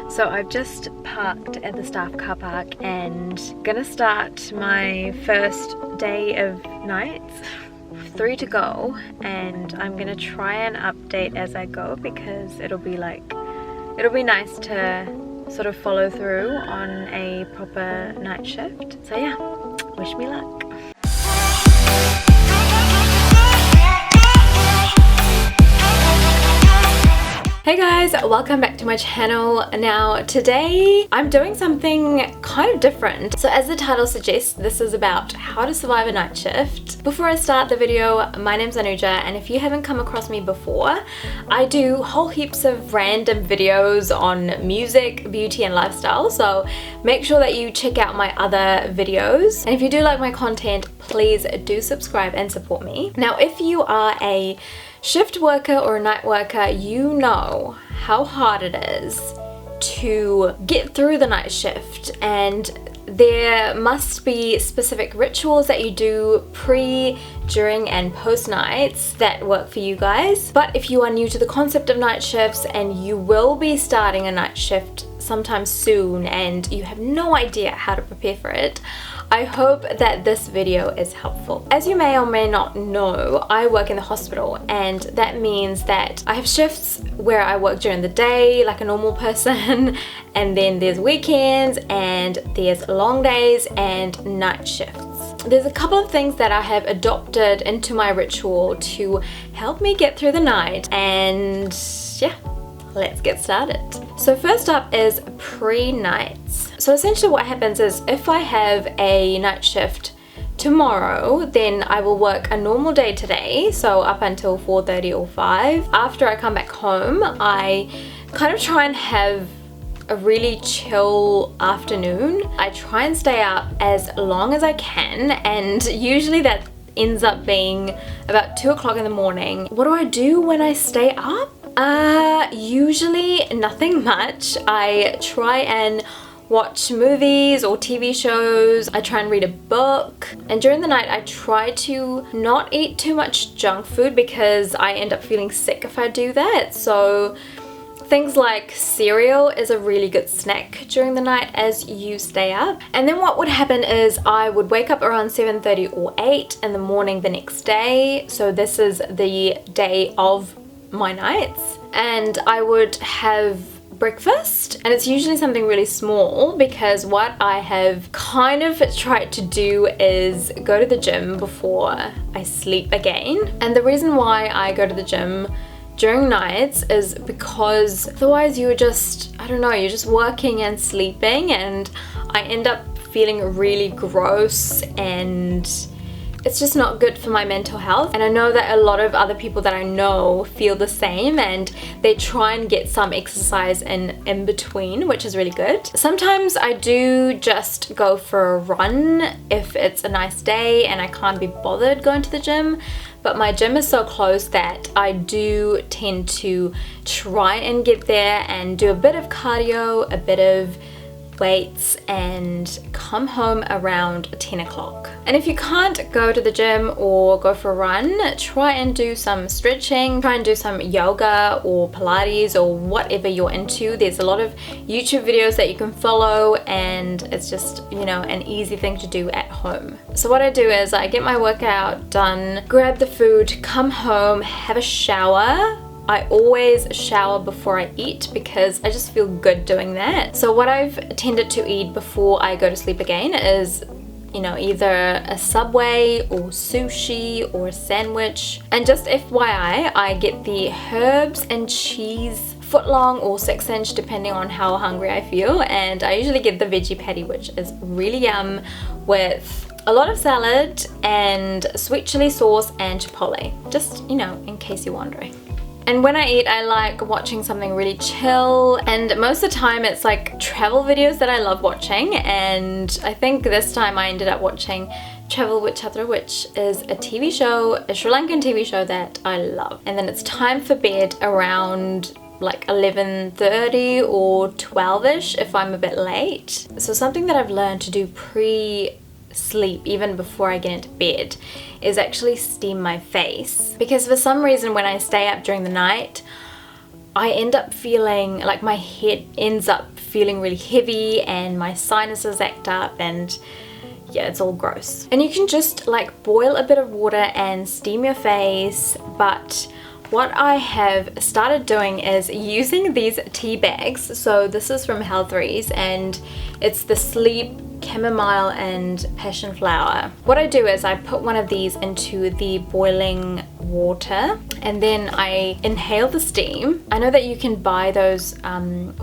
So I've just parked at the staff car park and gonna start my first day of nights. 3 to go, and I'm gonna try and update as I go because it'll be nice to sort of follow through on a proper night shift. So yeah, wish me luck. Hey guys, welcome back to my channel. Now today I'm doing something kind of different. So as the title suggests, this is about how to survive a night shift. Before I start the video, my name's Anuja, and if you haven't come across me before, I do whole heaps of random videos on music, beauty and lifestyle, so make sure that you check out my other videos. And if you do like my content, please do subscribe and support me. Now if you are a shift worker or a night worker, you know how hard it is to get through the night shift, and there must be specific rituals that you do pre, during and post nights that work for you guys. But if you are new to the concept of night shifts and you will be starting a night shift sometime soon and you have no idea how to prepare for it, I hope that this video is helpful. As you may or may not know, I work in the hospital, and that means that I have shifts where I work during the day like a normal person, and then there's weekends and there's long days and night shifts. There's a couple of things that I have adopted into my ritual to help me get through the night, and yeah, let's get started. So first up is pre-nights. So essentially what happens is if I have a night shift tomorrow, then I will work a normal day today, so up until 4:30 or 5. After I come back home, I kind of try and have a really chill afternoon. I try and stay up as long as I can, and usually that ends up being about 2 o'clock in the morning. What do I do when I stay up? Usually nothing much. I try and watch movies or TV shows. I try and read a book, and during the night I try to not eat too much junk food because I end up feeling sick if I do that. So things like cereal is a really good snack during the night as you stay up. And then what would happen is I would wake up around 7:30 or 8 in the morning the next day. So this is the day of my nights, and I would have breakfast, and it's usually something really small because what I have kind of tried to do is go to the gym before I sleep again. And the reason why I go to the gym during nights is because otherwise you're just, I don't know, you're just working and sleeping, and I end up feeling really gross, and it's just not good for my mental health. And I know that a lot of other people that I know feel the same, and they try and get some exercise in between, which is really good. Sometimes I do just go for a run if it's a nice day and I can't be bothered going to the gym, but my gym is so close that I do tend to try and get there and do a bit of cardio, a bit of weights, and come home around 10 o'clock. And if you can't go to the gym or go for a run, try and do some stretching, try and do some yoga or Pilates or whatever you're into. There's a lot of YouTube videos that you can follow, and it's just, you know, an easy thing to do at home. So what I do is I get my workout done, grab the food, come home, have a shower. I always shower before I eat because I just feel good doing that. So what I've tended to eat before I go to sleep again is, you know, either a Subway or sushi or a sandwich. And just FYI, I get the herbs and cheese footlong or 6-inch depending on how hungry I feel, and I usually get the veggie patty, which is really yum, with a lot of salad and sweet chili sauce and chipotle, just, you know, in case you're wondering. And when I eat, I like watching something really chill, and most of the time it's like travel videos that I love watching. And I think this time I ended up watching Travel with Chatra, which is a TV show, a Sri Lankan TV show that I love. And then it's time for bed around like 11:30 or 12ish if I'm a bit late. So something that I've learned to do pre-sleep, even before I get into bed, is actually steam my face, because for some reason when I stay up during the night I end up feeling like my head ends up feeling really heavy and my sinuses act up, and yeah, it's all gross. And you can just like boil a bit of water and steam your face, but what I have started doing is using these tea bags. So this is from Healthrees and it's the Sleep Chamomile and Passion Flower. What I do is I put one of these into the boiling water and then I inhale the steam. I know that you can buy those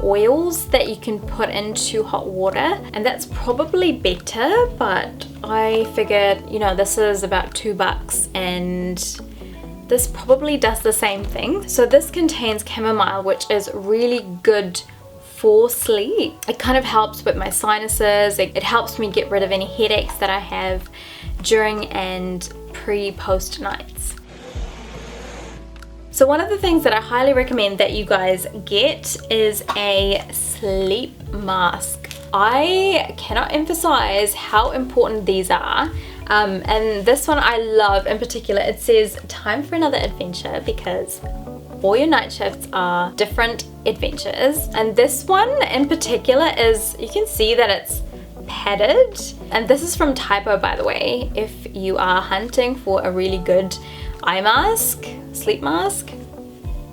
oils that you can put into hot water, and that's probably better, but I figured, you know, this is about $2 and this probably does the same thing. So this contains chamomile, which is really good for sleep. It kind of helps with my sinuses. It helps me get rid of any headaches that I have during and pre-post nights. So one of the things that I highly recommend that you guys get is a sleep mask. I cannot emphasize how important these are. And this one I love in particular. It says time for another adventure because all your night shifts are different adventures, and this one in particular is, you can see that it's padded, and this is from Typo, by the way. If you are hunting for a really good eye mask, sleep mask,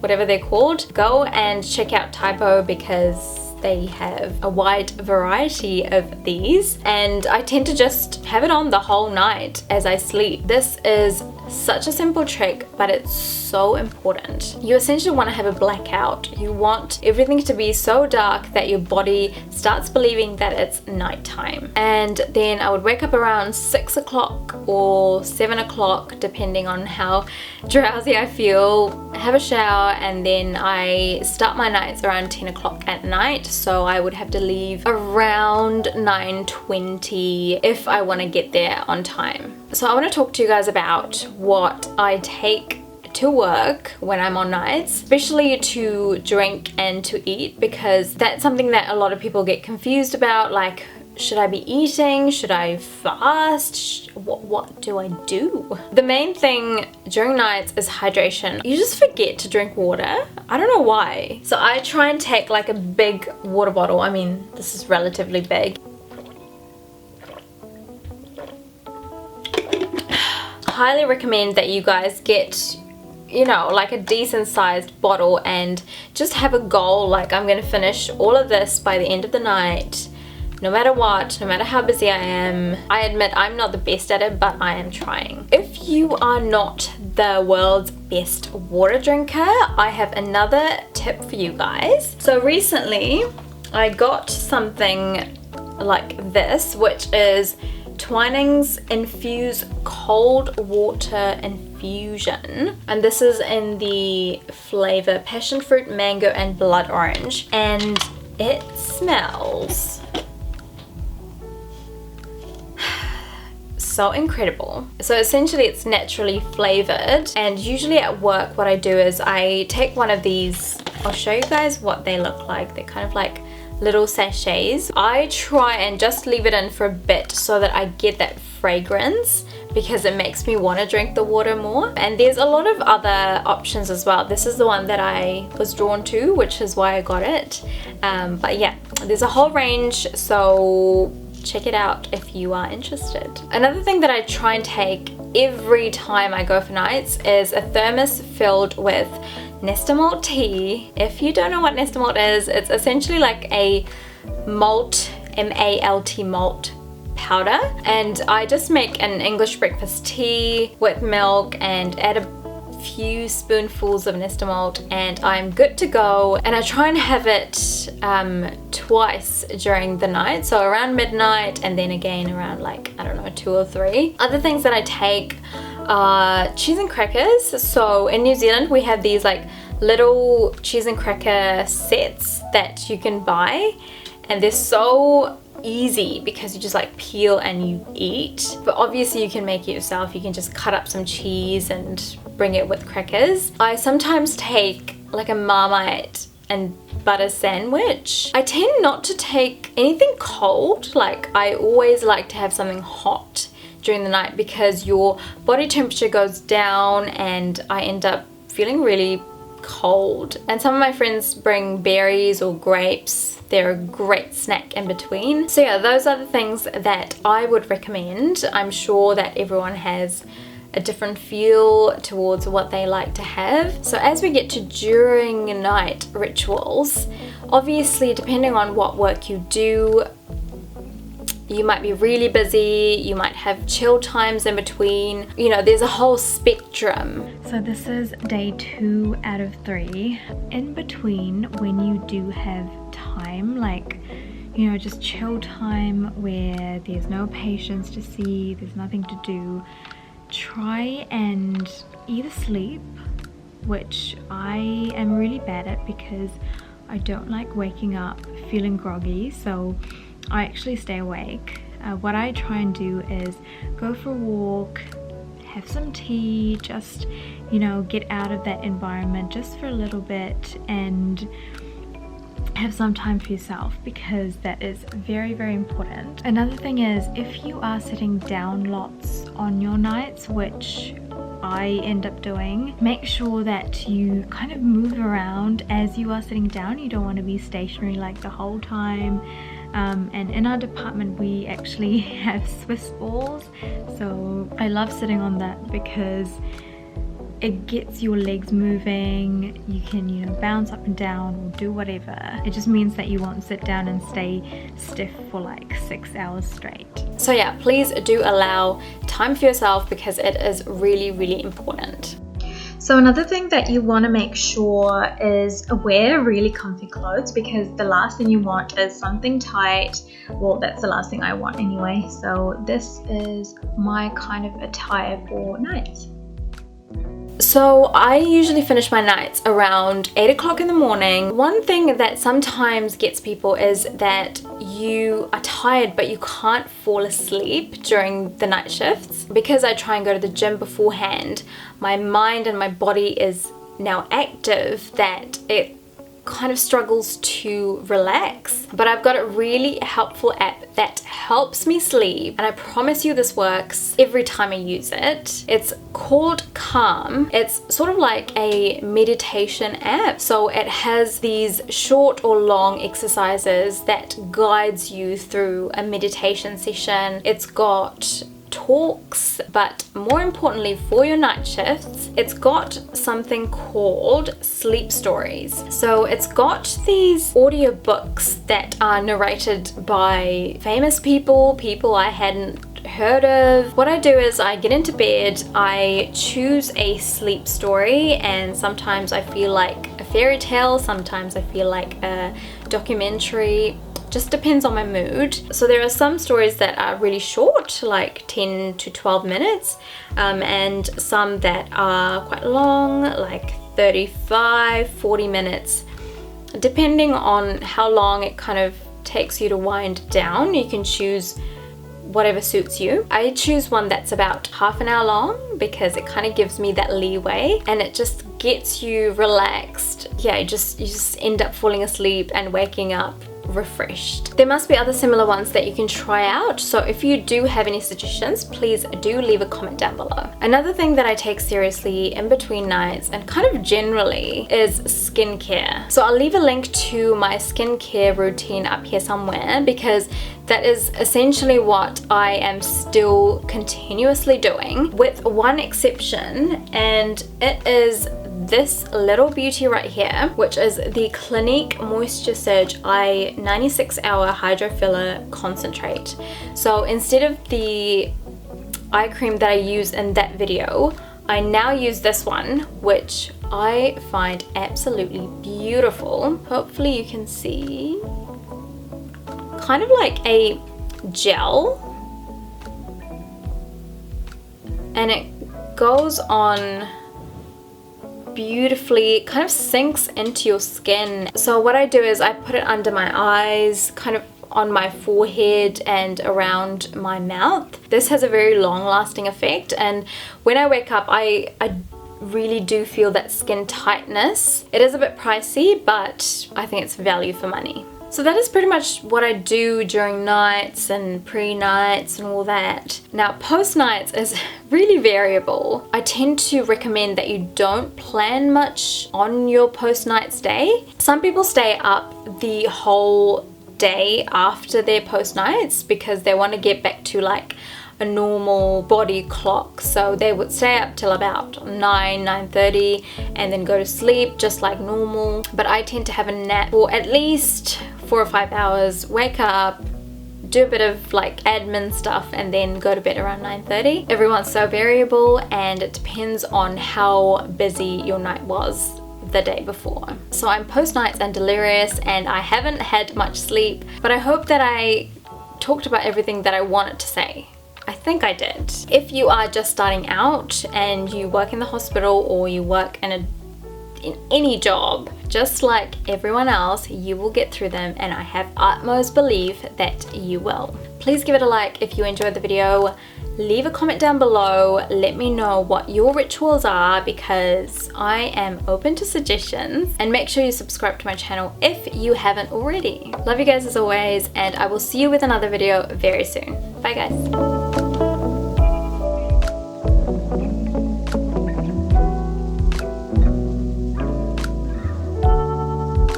whatever they're called, go and check out Typo because they have a wide variety of these, and I tend to just have it on the whole night as I sleep. This is such a simple trick, but it's so important. You essentially want to have a blackout. You want everything to be so dark that your body starts believing that it's nighttime. And then I would wake up around 6 o'clock or 7 o'clock, depending on how drowsy I feel, have a shower, and then I start my nights around 10 o'clock at night. So I would have to leave around 9:20 if I want to get there on time. So I want to talk to you guys about what I take to work when I'm on nights, especially to drink and to eat, because that's something that a lot of people get confused about. Like, should I be eating? Should I fast? What do I do? The main thing during nights is hydration. You just forget to drink water. I don't know why. So I try and take like a big water bottle. I mean, this is relatively big. Highly recommend that you guys get, you know, like a decent sized bottle and just have a goal, like I'm gonna finish all of this by the end of the night, no matter what, no matter how busy I am. I admit I'm not the best at it, but I am trying. If you are not the world's best water drinker, I have another tip for you guys. So recently I got something like this, which is Twinings Infuse Cold Water Infusion, and this is in the flavor passion fruit, mango and blood orange, and it smells so incredible. So essentially it's naturally flavored, and usually at work what I do is I take one of these. I'll show you guys what they look like. They're kind of like little sachets. I try and just leave it in for a bit so that I get that fragrance, because it makes me want to drink the water more. And there's a lot of other options as well. This is the one that I was drawn to, which is why I got it. But yeah, there's a whole range, so check it out if you are interested. Another thing that I try and take every time I go for nights is a thermos filled with Nesta malt tea. If you don't know what Nesta malt is, it's essentially like a malt, M-A-L-T malt powder, and I just make an English breakfast tea with milk and add a few spoonfuls of Nesta malt and I'm good to go. And I try and have it twice during the night, so around midnight and then again around like, I don't know, 2 or 3. Other things that I take cheese and crackers. So in New Zealand we have these like little cheese and cracker sets that you can buy, and they're so easy because you just like peel and you eat. But obviously you can make it yourself. You can just cut up some cheese and bring it with crackers. I sometimes take like a Marmite and butter sandwich. I tend not to take anything cold. Like I always like to have something hot during the night because your body temperature goes down and I end up feeling really cold. And some of my friends bring berries or grapes. They're a great snack in between. So yeah, those are the things that I would recommend. I'm sure that everyone has a different feel towards what they like to have. So as we get to during night rituals, obviously depending on what work you do, you might be really busy, you might have chill times in between, you know, there's a whole spectrum. So this is day 2 out of 3. In between, when you do have time, like, you know, just chill time where there's no patients to see, there's nothing to do, try and either sleep, which I am really bad at because I don't like waking up feeling groggy, so I actually stay awake. What I try and do is go for a walk, have some tea, just, you know, get out of that environment just for a little bit and have some time for yourself, because that is very, very important. Another thing is, if you are sitting down lots on your nights, which I end up doing, make sure that you kind of move around as you are sitting down. You don't want to be stationary like the whole time. And in our department we actually have Swiss balls, so I love sitting on that because it gets your legs moving. You can, you know, bounce up and down or do whatever. It just means that you won't sit down and stay stiff for like 6 hours straight. So yeah, please do allow time for yourself because it is really, really important. So another thing that you want to make sure is wear really comfy clothes, because the last thing you want is something tight. Well, that's the last thing I want anyway. So this is my kind of attire for nights. So I usually finish my nights around 8 o'clock in the morning. One thing that sometimes gets people is that you are tired but you can't fall asleep during the night shifts. Because I try and go to the gym beforehand, my mind and my body is now active that it kind of struggles to relax. But I've got a really helpful app that helps me sleep, and I promise you this works every time I use it. It's called Calm. It's sort of like a meditation app. So it has these short or long exercises that guides you through a meditation session. It's got talks, but more importantly for your night shifts, it's got something called sleep stories. So it's got these audiobooks that are narrated by famous people I hadn't heard of. What I do is I get into bed, I choose a sleep story, and sometimes I feel like a fairy tale, sometimes I feel like a documentary. Just depends on my mood. So there are some stories that are really short, like 10 to 12 minutes, and some that are quite long, like 35, 40 minutes. Depending on how long it kind of takes you to wind down, you can choose whatever suits you. I choose one that's about half an hour long because it kind of gives me that leeway and it just gets you relaxed. Yeah, you just end up falling asleep and waking up refreshed. There must be other similar ones that you can try out, so if you do have any suggestions, please do leave a comment down below. Another thing that I take seriously in between nights and kind of generally is skincare. So I'll leave a link to my skincare routine up here somewhere, because that is essentially what I am still continuously doing, with one exception, and it is this little beauty right here, which is the Clinique Moisture Surge Eye 96 Hour Hydro Filler Concentrate. So instead of the eye cream that I used in that video, I now use this one, which I find absolutely beautiful. Hopefully you can see. Kind of like a gel, and it goes on beautifully, kind of sinks into your skin. So what I do is I put it under my eyes, kind of on my forehead and around my mouth. This has a very long lasting effect, and when I wake up I really do feel that skin tightness. It is a bit pricey, but I think it's value for money. So that is pretty much what I do during nights and pre-nights and all that. Now post-nights is really variable. I tend to recommend that you don't plan much on your post-nights day. Some people stay up the whole day after their post-nights because they want to get back to like a normal body clock, so they would stay up till about 9:30 and then go to sleep just like normal. But I tend to have a nap for at least 4 or 5 hours, wake up, do a bit of like admin stuff, and then go to bed around 9:30. Everyone's so variable and it depends on how busy your night was the day before. So I'm post-nights and delirious and I haven't had much sleep, but I hope that I talked about everything that I wanted to say. I think I did. If you are just starting out and you work in the hospital or you work in any job, just like everyone else, you will get through them, and I have utmost belief that you will. Please give it a like if you enjoyed the video. Leave a comment down below. Let me know what your rituals are because I am open to suggestions, and make sure you subscribe to my channel if you haven't already. Love you guys as always, and I will see you with another video very soon. Bye guys.